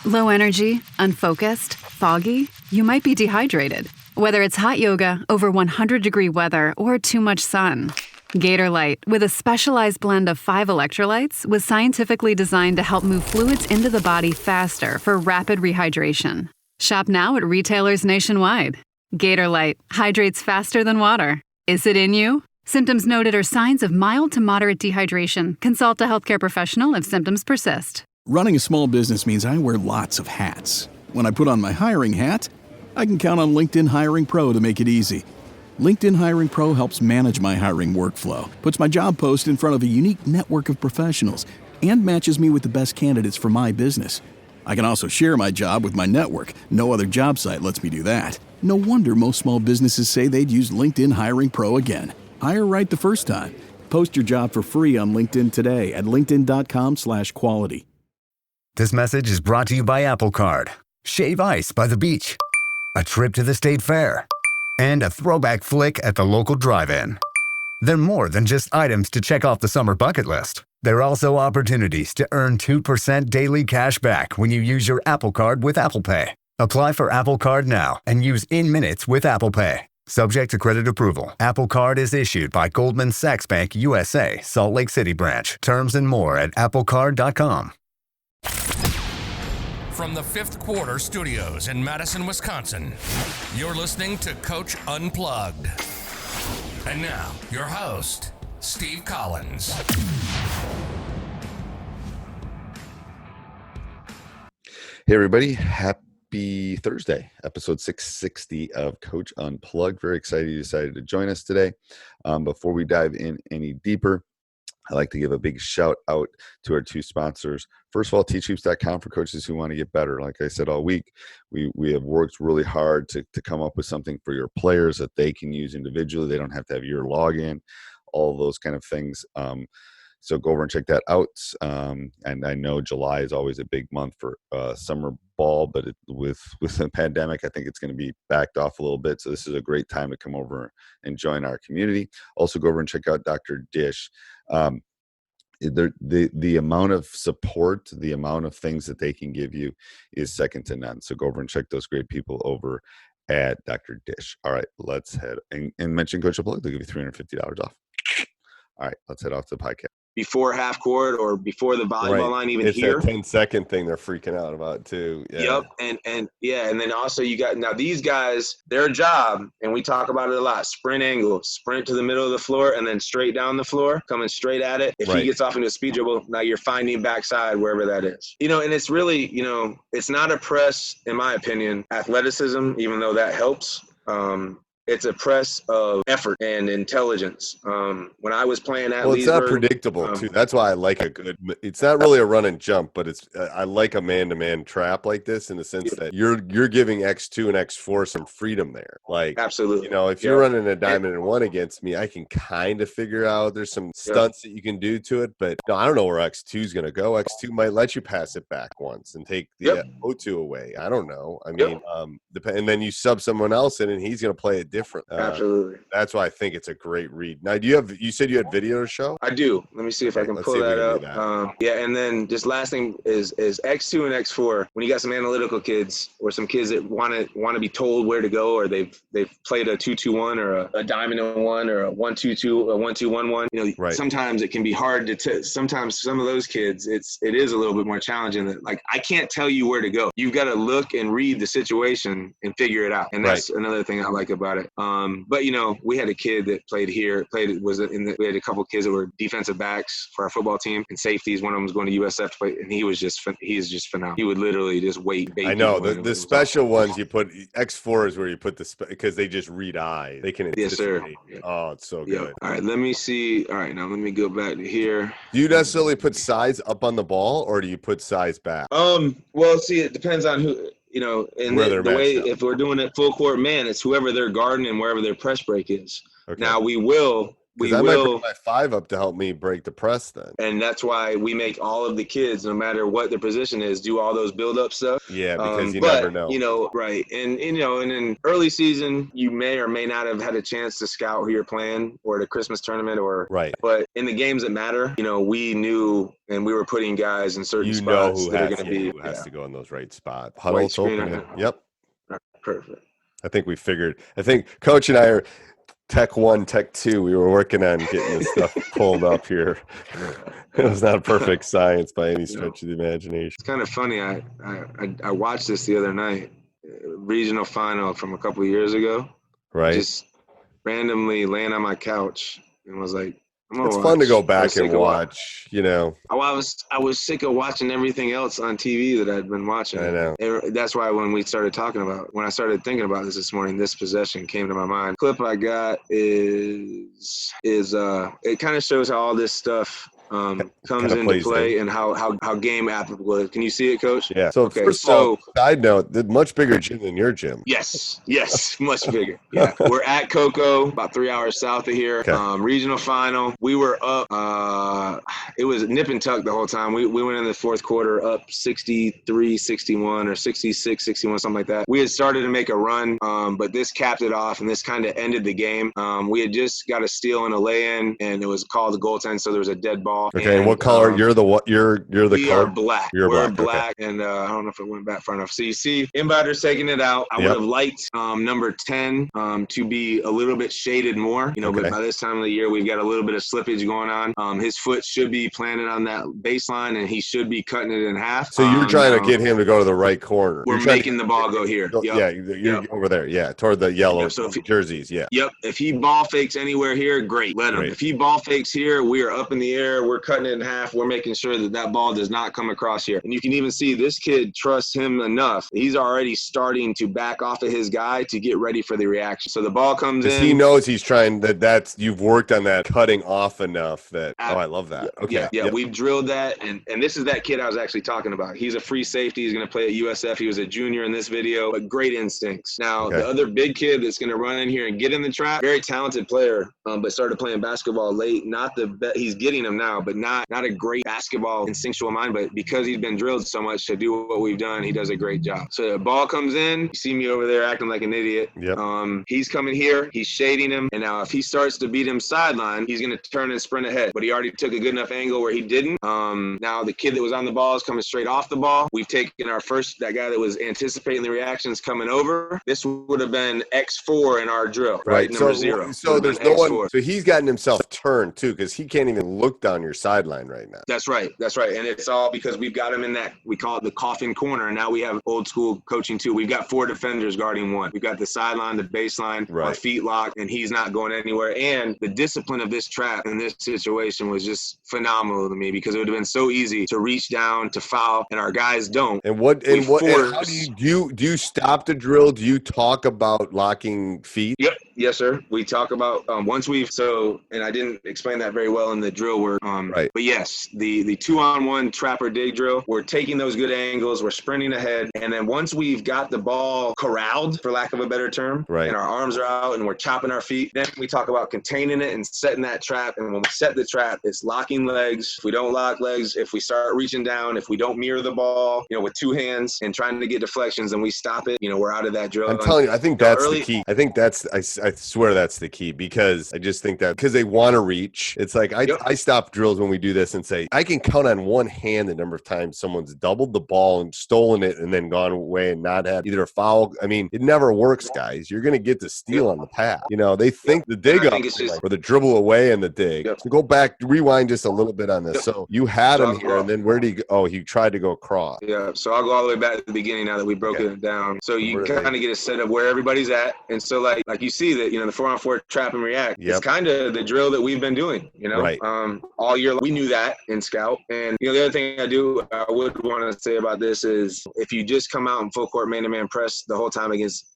Low energy, unfocused, foggy? You might be dehydrated. Whether it's hot yoga, over 100-degree weather, or too much sun. Gatorlyte, with a specialized blend of 5 electrolytes, was scientifically designed to help move fluids into the body faster for rapid rehydration. Shop now at retailers nationwide. Gatorlyte hydrates faster than water. Is it in you? Symptoms noted are signs of mild to moderate dehydration. Consult a healthcare professional if symptoms persist. Running a small business means I wear lots of hats. When I put on my hiring hat, I can count on LinkedIn Hiring Pro to make it easy. LinkedIn Hiring Pro helps manage my hiring workflow, puts my job post in front of a unique network of professionals, and matches me with the best candidates for my business. I can also share my job with my network. No other job site lets me do that. No wonder most small businesses say they'd use LinkedIn Hiring Pro again. Hire right the first time. Post your job for free on LinkedIn today at linkedin.com/quality. This message is brought to you by Apple Card. Shave ice by the beach. A trip to the state fair. And a throwback flick at the local drive-in. They're more than just items to check off the summer bucket list. They're also opportunities to earn 2% daily cash back when you use your Apple Card with Apple Pay. Apply for Apple Card now and use in-minutes with Apple Pay. Subject to credit approval. Apple Card is issued by Goldman Sachs Bank USA, Salt Lake City branch. Terms and more at applecard.com. From the Fifth Quarter Studios in Madison, Wisconsin, you're listening to Coach Unplugged. And now, your host, Steve Collins. Hey, everybody. Happy Thursday, episode 660 of Coach Unplugged. Very excited you decided to join us today. Before we dive in any deeper, I'd like to give a big shout out to our 2 sponsors. First of all, teachhoops.com for coaches who want to get better. Like I said all week, we have worked really hard to come up with something for your players that they can use individually. They don't have to have your login, all those kind of things. So go over and check that out. And I know July is always a big month for summer ball, but with the pandemic, I think it's going to be backed off a little bit. So this is a great time to come over and join our community. Also go over and check out Dr. Dish. The amount of support, the amount of things that they can give you is second to none. So go over and check those great people over at Dr. Dish. All right, let's head and mention Coach Unplugged. They'll give you $350 off. All right, let's head off to the podcast. Before half court or before the volleyball line, even it's here. It's that 10-second thing they're freaking out about too. Yeah. Yep. And then also you got, now these guys, their job, and we talk about it a lot, sprint angle, sprint to the middle of the floor and then straight down the floor, coming straight at it. If he gets off into a speed dribble, now you're finding backside wherever that is. And it's really, it's not a press, in my opinion, athleticism, even though that helps. It's a press of effort and intelligence. When I was playing at Leesburg, it's not predictable too. That's why I like a good. It's not really a run and jump, but it's. I like a man-to-man trap like this in the sense that you're giving X2 and X4 some freedom there. Like absolutely, if you're running a diamond and one against me, I can kind of figure out there's some stunts that you can do to it, but I don't know where X2 is going to go. X2 might let you pass it back once and take the O2 away. I don't know. I mean, and then you sub someone else in, and he's going to play it different. Absolutely. That's why I think it's a great read. Now, you said you had video to show? I do. Let me see if I can pull that up. And then just last thing is X2 and X4. When you got some analytical kids or some kids that want to be told where to go, or they've played a 2-2-1 or a diamond and one or a 1-2-2, a 1-2-1-1. Sometimes it can be hard to. Sometimes some of those kids, it is a little bit more challenging. That I can't tell you where to go. You've got to look and read the situation and figure it out. And that's another thing I like about it. But we had a kid that played here. We had a couple kids that were defensive backs for our football team and safeties. One of them was going to USF to play, and he is just phenomenal. He would literally just bait. I know the special ones you put X4 is where you put because they just read eyes. They can anticipate. Yes, sir. Oh, it's so good. All right, let me see. All right, now let me go back to here. Do you necessarily put size up on the ball, or do you put size back? Well, see, it depends on who. And the way, if we're doing it full court man, it's whoever they're guarding and wherever their press break is. Okay. Now we will we I will. might bring my 5 up to help me break the press then. And that's why we make all of the kids, no matter what their position is, do all those build-up stuff. Yeah, because you never know. You know, right. And in early season, you may or may not have had a chance to scout who you're playing or the Christmas tournament or right. But in the games that matter, you know, we knew and we were putting guys in certain spots that are going to be. Who has to go in those right spots. Huddle's open. Yep. Perfect. I think Coach and I are Tech 1, Tech 2. We were working on getting this stuff pulled up here. It was not a perfect science by any stretch of the imagination. It's kind of funny. I watched this the other night, regional final from a couple of years ago. Right. Just randomly laying on my couch and was like, it's fun to go back and watch, you know. I was sick of watching everything else on TV that I'd been watching. I know. That's why when I started thinking about this morning, this possession came to my mind. The clip I got is it kind of shows how all this stuff comes into play and how game applicable it is. Can you see it, Coach? Yeah. So first of all, side note, the much bigger gym than your gym. Yes, much bigger. Yeah. We're at Cocoa, about 3 hours south of here. Okay. Regional final. We were up. It was nip and tuck the whole time. We went in the fourth quarter up 63-61 or 66-61, something like that. We had started to make a run, but this capped it off and this kind of ended the game. We had just got a steal and a lay-in, and it was called the goaltend, so there was a dead ball. Okay, and what color? You're the we color? Are black. We're black, okay. And I don't know if it went back far enough. So you see, inbounder's taking it out. I would have liked number 10 to be a little bit shaded more, you know. Okay. But by this time of the year, we've got a little bit of slippage going on. His foot should be planted on that baseline, and he should be cutting it in half. So you're trying to get him to go to the right corner. We're making the ball go here. Yeah, you're over there. Yeah, toward the yellow jerseys. Yeah. Yep. If he ball fakes anywhere here, great. Let him. If he ball fakes here, we are up in the air. We're cutting it in half. We're making sure that ball does not come across here. And you can even see this kid trusts him enough. He's already starting to back off of his guy to get ready for the reaction. So the ball comes in. He knows he's trying that's you've worked on that cutting off enough that I love that. Okay. Yeah, we've drilled that, and this is that kid I was actually talking about. He's a free safety. He's going to play at USF. He was a junior in this video, but great instincts. Now the other big kid that's going to run in here and get in the trap, very talented player, but started playing basketball late. He's getting them now, but not a great basketball instinctual mind, but because he's been drilled so much to do what we've done, he does a great job. So the ball comes in, you see me over there acting like an idiot. Yep. He's coming here, he's shading him, and now if he starts to beat him sideline, he's going to turn and sprint ahead, but he already took a good enough angle where he didn't. Now the kid that was on the ball is coming straight off the ball. We've taken that guy that was anticipating the reactions coming over. This would have been X4 in our drill, right? Number 0. So there's no one. So he's gotten himself turned too, because he can't even look down your sideline right now. That's right. And it's all because we've got him in that, we call it the coffin corner. And now we have old school coaching too. We've got 4 defenders guarding 1. We've got the sideline, the baseline, our feet locked, and he's not going anywhere. And the discipline of this trap in this situation was just phenomenal to me, because it would have been so easy to reach down to foul, and our guys don't. And how do you stop the drill? Do you talk about locking feet? Yep. Yes, sir. We talk about once and I didn't explain that very well in the drill work. Right. But yes, the 2-on-1 trap or dig drill, we're taking those good angles, we're sprinting ahead, and then once we've got the ball corralled, for lack of a better term, and our arms are out and we're chopping our feet, then we talk about containing it and setting that trap. And when we set the trap, it's locking legs. If we don't lock legs, if we start reaching down, if we don't mirror the ball, with 2 hands and trying to get deflections, and we stop it, we're out of that drill. I'm telling you, I think that's the key. I think I swear that's the key, because I just think that because they want to reach, it's like I stop drills when we do this and say, I can count on one hand the number of times someone's doubled the ball and stolen it and then gone away and not had either a foul. I mean, it never works, guys. You're going to get the steal on the pass. They think the dig up or the dribble away and the dig. So go back, rewind just a little bit on this. So you had him here, and then where did he go? Oh, he tried to go across. Yeah, so I'll go all the way back to the beginning now that we broke it down. So you kind of get a set of where everybody's at. And so like you see that, the 4-on-4 trap and react. It's kind of the drill that we've been doing, all year. We knew that in scout. And, the other thing I would want to say about this is, if you just come out in full court man-to-man press the whole time against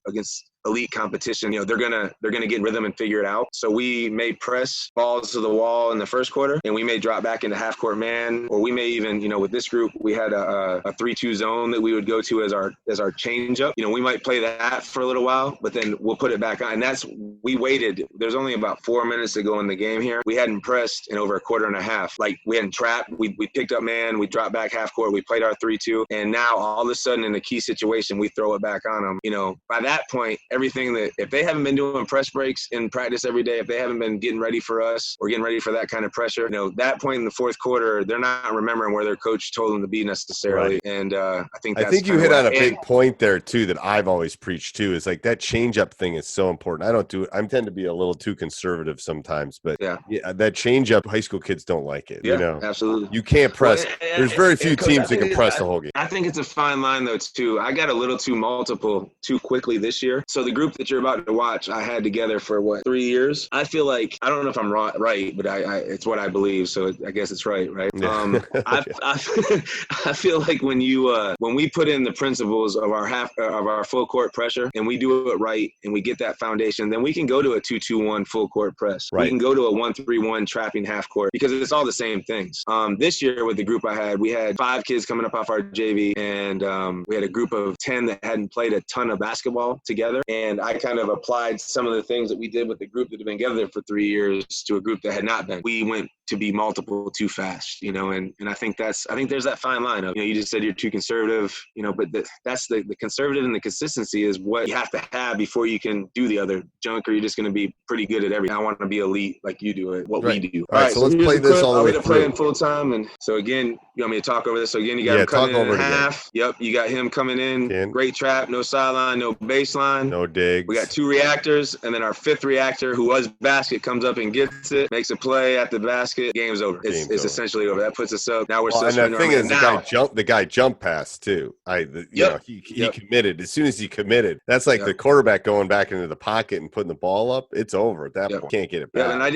elite competition, they're gonna get in rhythm and figure it out. So we may press balls to the wall in the first quarter, and we may drop back into half court man, or we may even, with this group, we had a 3-2 zone that we would go to as our change up. We might play that for a little while, but then we'll put it back on. And we waited. There's only about 4 minutes to go in the game here. We hadn't pressed in over a quarter and a half. Like, we hadn't trapped. We picked up man. We dropped back half court. We played our 3-2. And now all of a sudden in a key situation, we throw it back on them. By that point, everything that, if they haven't been doing press breaks in practice every day, if they haven't been getting ready for us or getting ready for that kind of pressure, that point in the fourth quarter, they're not remembering where their coach told them to be necessarily. Right. And I think you hit on a big point there too that I've always preached too, is like that change up thing is so important. I don't do it. I tend to be a little too conservative sometimes, but yeah, that change up, high school kids don't like it. Yeah, absolutely. You can't press. There's very few teams that can press the whole game. I think it's a fine line though too. I got a little too multiple too quickly this year. So the group that you're about to watch, I had together for 3 years. I feel like, I don't know if I'm right, but I it's what I believe. So I guess it's right. Yeah. I feel like when we put in the principles of our full court pressure and we do it right and we get that foundation, then we can go to a 2-2-1 full court press. Right. We can go to a 1-3-1 trapping half court, because it's all the same things. This year with the group I had, we had 5 kids coming up off our JV, and we had a group of 10 that hadn't played a ton of basketball together. And I kind of applied some of the things that we did with the group that had been together for 3 years to a group that had not been. We went to be multiple too fast, and I think there's that fine line of, you just said you're too conservative, but that's the conservative, and the consistency is what you have to have before you can do the other junk, or you're just going to be pretty good at everything. I want to be elite like you do it, we do. All right, so let's play this all the way through. Play in full time. And so again, you want me to talk over this? So again, you got him cutting in half. Again. Yep, you got him coming in. Great trap, no sideline, no baseline. No digs. We got 2 reactors, and then our 5th reactor, who was basket, comes up and gets it, makes a play at the basket. Game's over. It's essentially over. That puts us up. Now we're still. And the thing is, the guy jump pass too. He committed. As soon as he committed, that's like the quarterback going back into the pocket and putting the ball up. It's over at that point. Can't get it back. Yeah, and I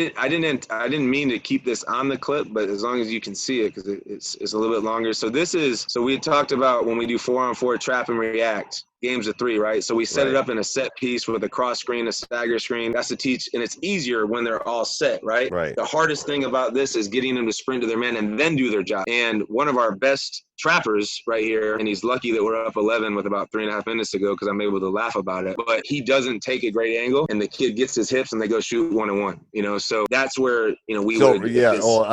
didn't mean to keep this on the clip, but as long as you can see it, because it's a little bit longer. So we had talked about when we do 4-on-4 trap and react. Games of 3, right? So we set it up in a set piece with a cross screen, a stagger screen. That's to teach, and it's easier when they're all set, right? The hardest thing about this is getting them to sprint to their man and then do their job. And one of our best trappers right here, and he's lucky that we're up 11 with about 3.5 minutes to go, because I'm able to laugh about it, but he doesn't take a great angle, and the kid gets his hips and they go shoot 1-on-1, so that's where, so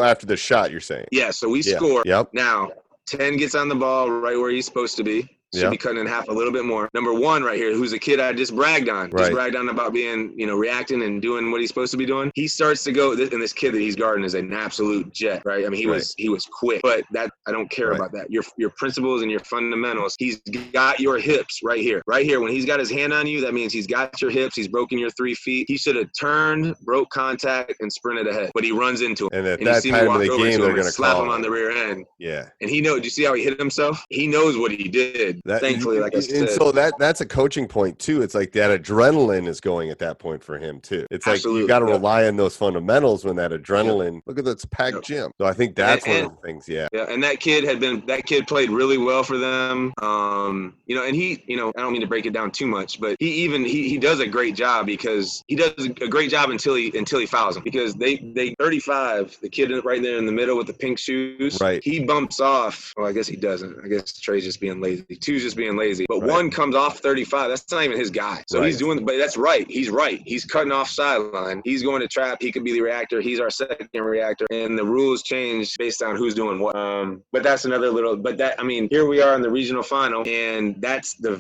after the shot, you're saying? Yeah, so we score. Yep. Now 10 gets on the ball right where he's supposed to be. Should be cutting in half a little bit more. Number 1 right here, who's a kid I just bragged on. Just bragged on about being, reacting and doing what he's supposed to be doing. He starts to go, and this kid that he's guarding is an absolute jet, right? I mean, he was quick, but that I don't care about that. Your principles and your fundamentals. He's got your hips right here. Right here, when he's got his hand on you, that means he's got your hips. He's broken your 3 feet. He should have turned, broke contact, and sprinted ahead. But he runs into him. And at that time of the game, they're going to slap him on the rear end. Yeah. And do you see how he hit himself? He knows what he did. Thankfully, like I said. And so that's a coaching point too. It's like that adrenaline is going at that point for him too. It's like you got to rely on those fundamentals when that adrenaneline. Look at this packed gym. So I think that's one of the things. Yeah. And that kid played really well for them. And he, I don't mean to break it down too much, but he does a great job, because he does a great job until he fouls him, because they 35, the kid right there in the middle with the pink shoes. Right. He bumps off. Well, I guess he doesn't. I guess Trey's just being lazy. 2's just being lazy. But 1 comes off 35. That's not even his guy. So he's doing, but that's right. He's right. He's cutting off sideline. He's going to trap. He could be the reactor. He's our second reactor. And the rules change based on who's doing what. But that's another little, here we are in the regional final, and that's the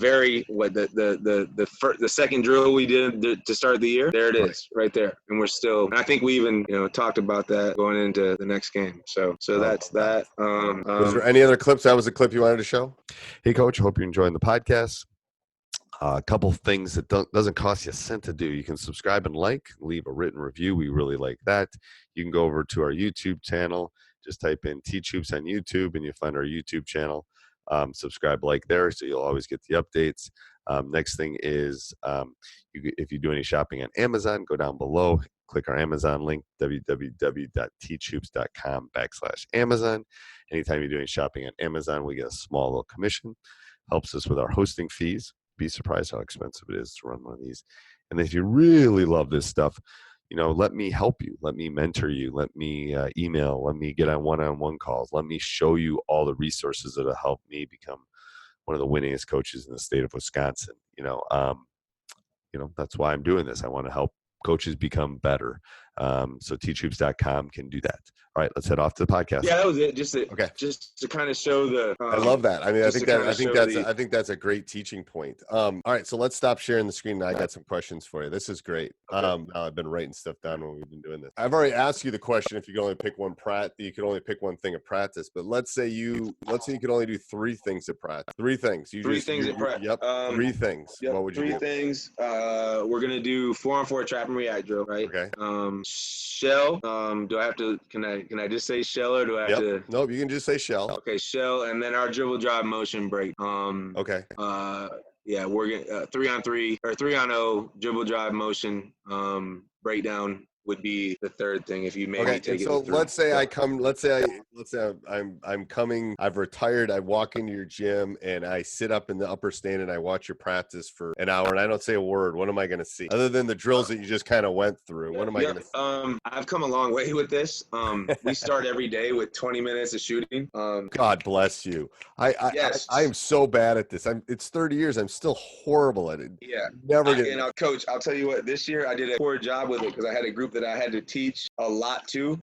second drill we did to start the year. There it is, right there. And we're still, and I think we even, talked about that going into the next game. So that's that. Was there any other clips? That was a clip you wanted to show? Hey, Coach, hope you're enjoying the podcast. A couple of things that doesn't cost you a cent to do. You can subscribe and leave a written review. We really like that. You can go over to our YouTube channel. Just type in Teach Hoops on YouTube, and you'll find our YouTube channel. Subscribe, there, so you'll always get the updates. Next thing is, if you do any shopping on Amazon, go down below, click our Amazon link, www.teachhoops.com/Amazon. Anytime you're doing shopping on Amazon, we get a small little commission. Helps us with our hosting fees. be surprised how expensive it is to run one of these. And if you really love this stuff, let me help you. Let me mentor you. Let me email. Let me get on one-on-one calls. Let me show you all the resources that will help me become one of the winningest coaches in the state of Wisconsin. That's why I'm doing this. I want to help coaches become better. So teachhoops.com can do that. All right, let's head off to the podcast. Yeah, that was it. Just to kind of show the. I love that. I mean, I think that's a great teaching point. All right, so let's stop sharing the screen. I got some questions for you. This is great. Okay. I've been writing stuff down when we've been doing this. I've already asked you the question if you could only pick one you could only pick one thing at practice. But let's say you could only do 3 things at practice. 3 things. Three things at practice. Yep. 3 things. Yep, what would you do? 3 things. We're gonna do 4-on-4 trap and react drill, right? Okay. Shell. Do I have to? Can I just say shell, or do I have to? Nope. You can just say shell. Okay, shell, and then our dribble drive motion break. Okay. Yeah, we're gonna 3-on-3 or 3-on-0 dribble drive motion breakdown would be the 3rd thing if you maybe take it. So let's say I'm coming, I've retired, I walk into your gym and I sit up in the upper stand and I watch your practice for an hour and I don't say a word. What am I going to see? Other than the drills that you just kind of went through, what am I going to see? I've come a long way with this. We start every day with 20 minutes of shooting. God bless you. I am so bad at this. It's 30 years. I'm still horrible at it. Yeah. Coach, I'll tell you what, this year I did a poor job with it because I had a group that I had to teach a lot to.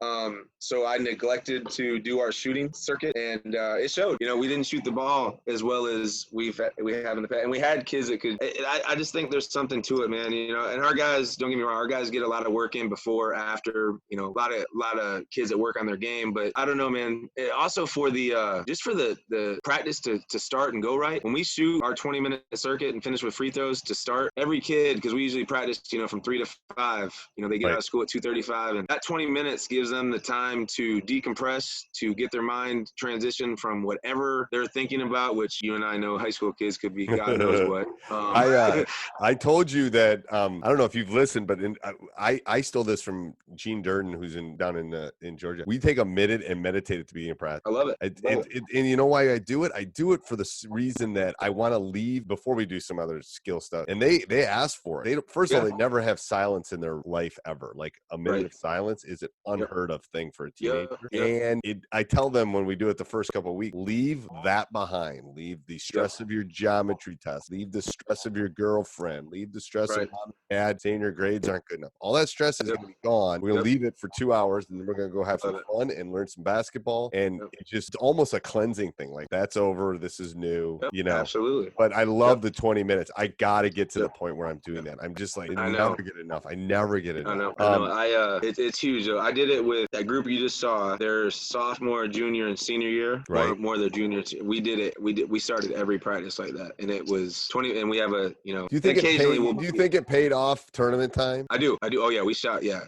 So I neglected to do our shooting circuit, and it showed. We didn't shoot the ball as well as we have in the past, and we had kids that could. I just think there's something to it, man. And our guys, don't get me wrong, our guys get a lot of work in before, after. A lot of kids that work on their game, but I don't know, man. Also for the just for the practice to start and go right. When we shoot our 20-minute circuit and finish with free throws to start, every kid, because we usually practice, from 3 to 5. They get out of school at 2:35, and that 20 minutes gives them the time to decompress, to get their mind transition from whatever they're thinking about, which you and I know high school kids could be God knows what. I told you that I don't know if you've listened, but I stole this from Gene Durden, who's down in Georgia. We take a minute and meditate at the beginning of practice. I love it. And you know why I do it? I do it for the reason that I want to leave before we do some other skill stuff. And they ask for it. First of all, they never have silence in their life ever. Like a minute of silence is an unheard of thing for a teenager. And I tell them when we do it the first couple of weeks, leave that behind. Leave the stress of your geometry test. Leave the stress of your girlfriend. Leave the stress of mom and dad saying your grades aren't good enough. All that stress is going to be gone. We're going to leave it for 2 hours, and then we're going to go have some fun and learn some basketball. And it's just almost a cleansing thing. Like, that's over. This is new. Absolutely. But I love the 20 minutes. I got to get to the point where I'm doing that. I'm just like, I never get enough. I never get enough. I know. It's huge. I did it with that group you just saw. Their sophomore, junior, and senior year. Right. More their junior. We did it. We started every practice like that, and it was 20. And we have a Do you think it paid off tournament time? I do. Oh yeah, we shot. Yeah.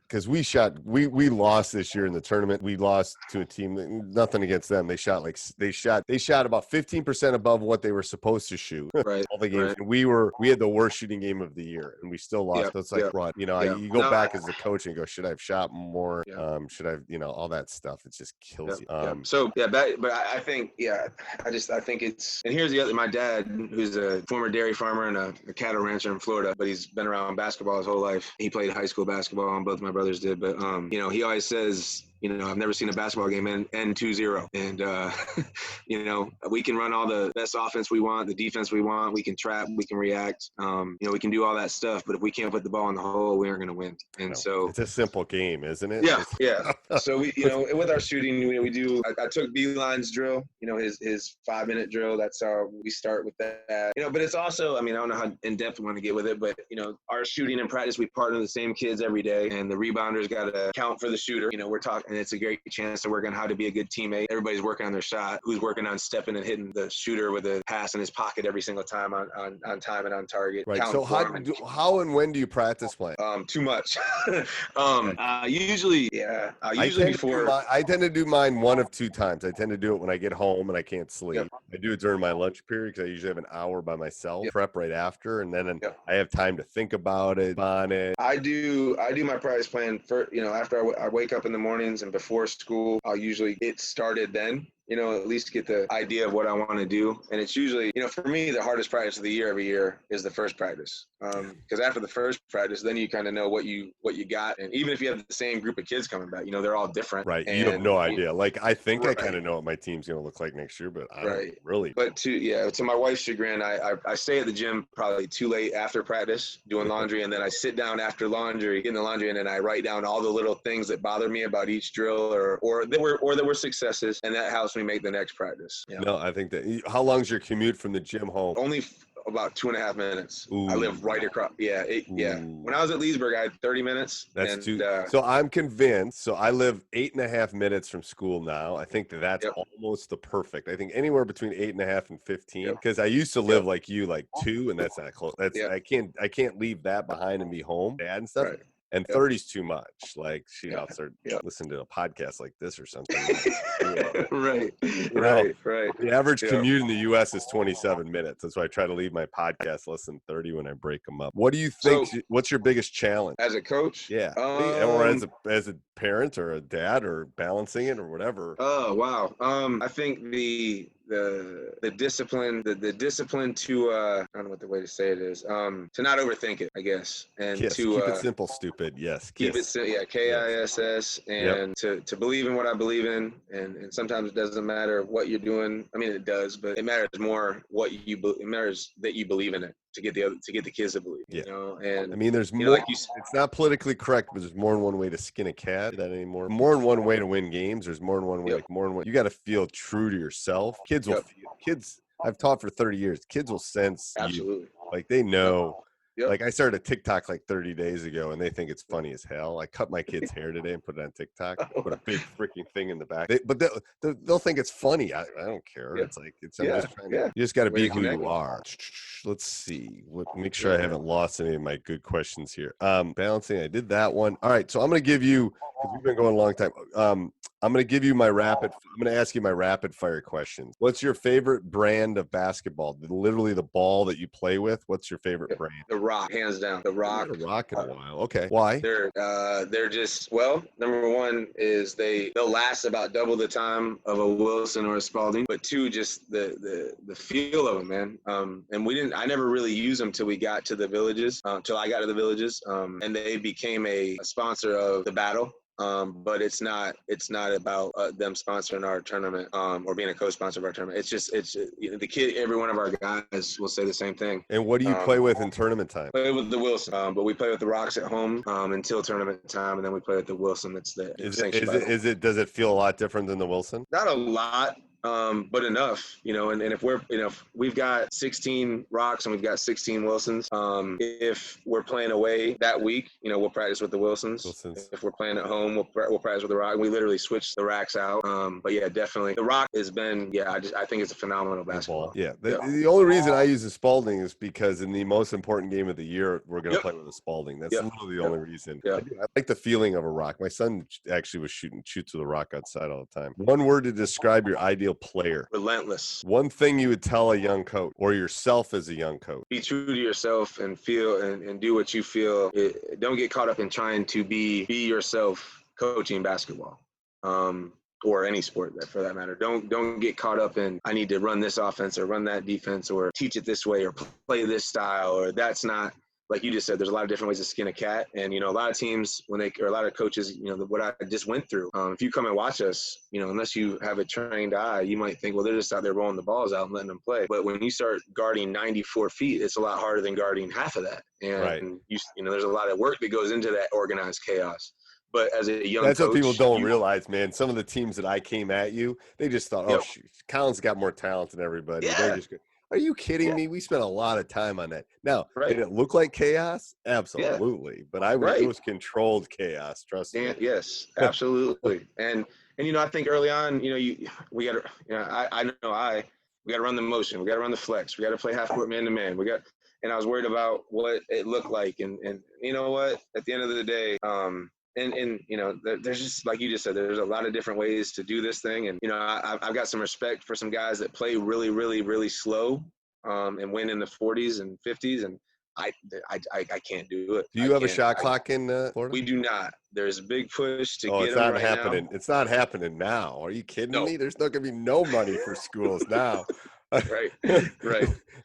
Because we lost this year in the tournament. We lost to a team that, nothing against them. They shot about 15% above what they were supposed to shoot. Right. All the games. And we had the worst shooting game of the year, and we still lost. Yeah, so it's like, run. You go back as a coach and go, should I have shot more? Yeah. Should I, all that stuff. It just kills you. But I think, I think it's, and here's the other, my dad, who's a former dairy farmer and a cattle rancher in Florida, but he's been around basketball his whole life. He played high school basketball on both my brothers did, but he always says, I've never seen a basketball game end 2-0. And, we can run all the best offense we want, the defense we want. We can trap, we can react. We can do all that stuff. But if we can't put the ball in the hole, we aren't going to win. And so it's a simple game, isn't it? Yeah. So we, with our shooting, we do. I took Beeline's drill. His 5-minute drill. That's how we start with that. But it's also, I don't know how in depth we want to get with it, but our shooting in practice, we partner the same kids every day, and the rebounders got to count for the shooter. We're talking. And it's a great chance to work on how to be a good teammate. Everybody's working on their shot. Who's working on stepping and hitting the shooter with a pass in his pocket every single time on time and on target. Right. So how and when do you practice playing? Too much. Usually before. I tend to do mine one of 2 times. I tend to do it when I get home and I can't sleep. Yep. I do it during my lunch period because I usually have an hour by myself. Yep. Prep right after, and then I have time to think about it, on it. I do my practice plan for after I wake up in the mornings and before school. I'll usually get started then. at least get the idea of what I want to do. And it's usually, for me, the hardest practice of the year every year is the first practice. Because after the first practice, then you kind of know what you got. And even if you have the same group of kids coming back, they're all different. Right. And you have no idea. Like, I think I kind of know what my team's going to look like next year, but I don't really. But to my wife's chagrin, I stay at the gym probably too late after practice doing laundry. And then I sit down after laundry, getting the laundry, and then I write down all the little things that bother me about each drill or that were successes. And that helps me make the next practice. No, I think that. How long's your commute from the gym home? Only about 2.5 minutes. Ooh. I live right across. Yeah. When I was at Leesburg, I had 30 minutes. That's so I'm convinced. So I live 8.5 minutes from school now. I think that's almost the perfect. I think anywhere between 8.5 and 15. Because I used to live like you, like 2, and that's not close. I can't leave that behind and be home, dad and stuff. Right. And 30's too much. Like, I'll start listening to a podcast like this or something. Right. The average commute in the U.S. is 27 minutes. That's why I try to leave my podcast less than 30 when I break them up. What do you think? What's your biggest challenge as a coach? Yeah, or as a parent or a dad or balancing it or whatever. Oh wow. I think the discipline, the discipline to I don't know what the way to say it is, to not overthink it, I guess, and keep it simple, stupid. Yes, keep it KISS, and to believe in what I believe in, and sometimes it doesn't matter what you're doing. I mean, it does, but it matters more it matters that you believe in it to get the kids to believe. And I mean, there's more. Like it's not politically correct, but there's more than one way to skin a cat. That anymore. More than one way to win games. There's more than one way. Like more than one. You got to feel true to yourself. Kids will feel. Kids. I've taught for 30 years. Kids will sense. Absolutely. You. Like they know. Yep. Like I started a TikTok like 30 days ago, and they think it's funny as hell. I cut my kid's hair today and put it on TikTok. Put a big freaking thing in the back. But they'll think it's funny. I don't care. Yeah. It's like I'm just trying to. You just got to be who you are. Let's see. Make sure I haven't lost any of my good questions here. Balancing. I did that one. All right. So I'm going to give you, because we've been going a long time. I'm going to give you I'm going to ask you my rapid fire questions. What's your favorite brand of basketball? Literally the ball that you play with. What's your favorite brand? The Rock, hands down. The Rock. The Rock in a while. Okay. Why? They're just, number one is they'll last about double the time of a Wilson or a Spalding, but two, just the feel of them, man. And I never really used them till we got to the Villages, till I got to the Villages. And they became a sponsor of the Battle. But it's not about them sponsoring our tournament or being a co-sponsor of our tournament. It's the kid. Every one of our guys will say the same thing. And what do you play with in tournament time? Play with the Wilson, but we play with the Rocks at home until tournament time, and then we play with the Wilson. That's the Does it feel a lot different than the Wilson? Not a lot. But enough, and if we're, if we've got 16 Rocks and we've got 16 Wilsons, if we're playing away that week, we'll practice with the Wilsons. If we're playing at home, we'll practice with the Rock. We literally switch the racks out. But yeah, definitely the Rock has been, I think it's a phenomenal basketball. Yeah. The only reason I use the Spalding is because in the most important game of the year, we're going to play with a Spalding. That's literally the only reason. Yeah. I like the feeling of a Rock. My son actually shoots with a Rock outside all the time. One word to describe your ideal player. Relentless. One thing you would tell a young coach or yourself as a young coach. Be true to yourself and feel and do what you feel. Don't get caught up in trying to be yourself coaching basketball. Or any sport for that matter. Don't get caught up in I need to run this offense or run that defense or teach it this way or play this style or that's not. Like you just said, there's a lot of different ways to skin a cat. And, a lot of teams, or a lot of coaches, what I just went through, if you come and watch us, unless you have a trained eye, you might think, well, they're just out there rolling the balls out and letting them play. But when you start guarding 94 feet, it's a lot harder than guarding half of that. And, there's a lot of work that goes into that organized chaos. But as a young That's coach, what people don't realize, man. Some of the teams that I came at you, they just thought, shoot, Colin's got more talent than everybody. Yeah. They're just good. Are you kidding me? We spent a lot of time on that. Now, did it look like chaos? Absolutely. Yeah. But it was controlled chaos. Trust me. Yes, absolutely. and I think early on, we got to, we got to run the motion. We got to run the flex. We got to play half court man to man. And I was worried about what it looked like. And you know what? At the end of the day, there's just, like you just said, there's a lot of different ways to do this thing. And, I've got some respect for some guys that play really, really, really slow and win in the 40s and 50s. And I can't do it. Do you have a shot clock in Florida? We do not. There's a big push to get it's them not right happening. now. It's not happening now. Are you kidding me? There's not going to be no money for schools now. Right.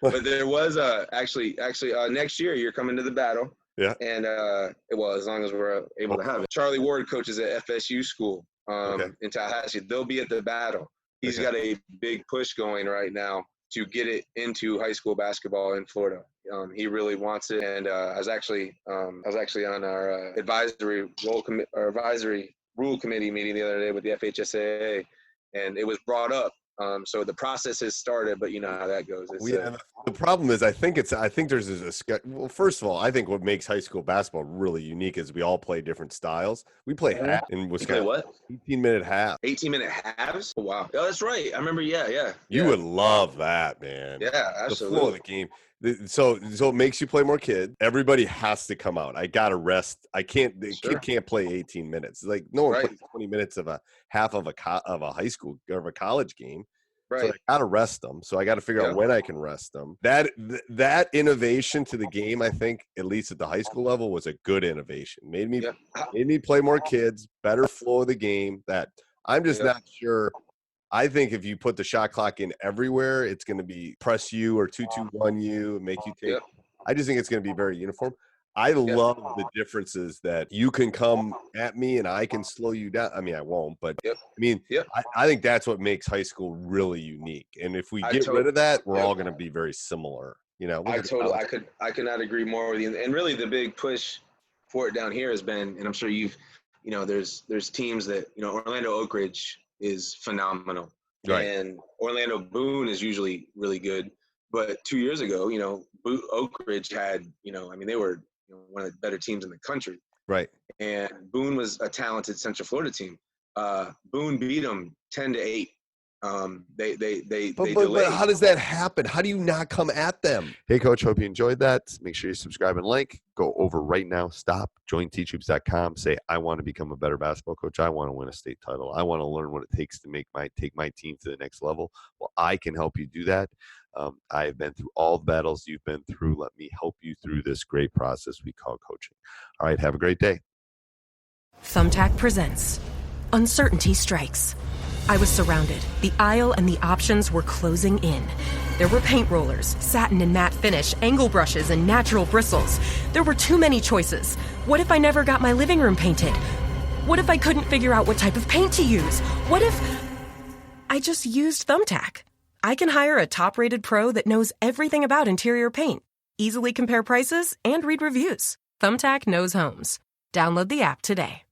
But there was actually next year you're coming to the battle. Yeah. And as long as we're able to have it. Charlie Ward coaches at FSU school in Tallahassee. They'll be at the battle. He's got a big push going right now to get it into high school basketball in Florida. He really wants it, and I was actually on our advisory rule committee meeting the other day with the FHSAA, and it was brought up. So the process has started, but you know how that goes. The problem is, I think there's well, first of all, I think what makes high school basketball really unique is we all play different styles. We play half in Wisconsin. You play what? 18-minute half. 18-minute halves? Oh, wow. Oh, that's right. I remember. Yeah. You would love that, man. Yeah, absolutely. The flow of the game. So it makes you play more kid. Everybody has to come out. I got to rest. I can't. The kid can't play 18 minutes. Like no one plays 20 minutes of a half of a high school or of a college game. Right. So I got to rest them. So I got to figure out when I can rest them. That innovation to the game, I think, at least at the high school level, was a good innovation. Made me play more kids, better flow of the game. That I'm just not sure. I think if you put the shot clock in everywhere, it's going to be press you or 2-2-1 you, make you take. I just think it's going to be very uniform. I love the differences that you can come at me and I can slow you down. I mean, I won't, but I think that's what makes high school really unique. And if we get rid of that, we're all going to be very similar. You know, I could not agree more with you. And really the big push for it down here has been, and I'm sure there's teams that, Orlando Oak Ridge is phenomenal. Right. And Orlando Boone is usually really good. But 2 years ago, Oak Ridge had, they were one of the better teams in the country. Right. And Boone was a talented Central Florida team. Boone beat them 10-8. But how does that happen? How do you not come at them? Hey, Coach, hope you enjoyed that. Make sure you subscribe and like. Go over right now. Stop. Join teachhoops.com. Say, I want to become a better basketball coach. I want to win a state title. I want to learn what it takes to take my team to the next level. Well, I can help you do that. I've been through all the battles you've been through. Let me help you through this great process we call coaching. All right. Have a great day. Thumbtack presents Uncertainty Strikes. I was surrounded. The aisle and the options were closing in. There were paint rollers, satin and matte finish, angle brushes, and natural bristles. There were too many choices. What if I never got my living room painted? What if I couldn't figure out what type of paint to use? What if I just used Thumbtack? I can hire a top-rated pro that knows everything about interior paint, easily compare prices, and read reviews. Thumbtack knows homes. Download the app today.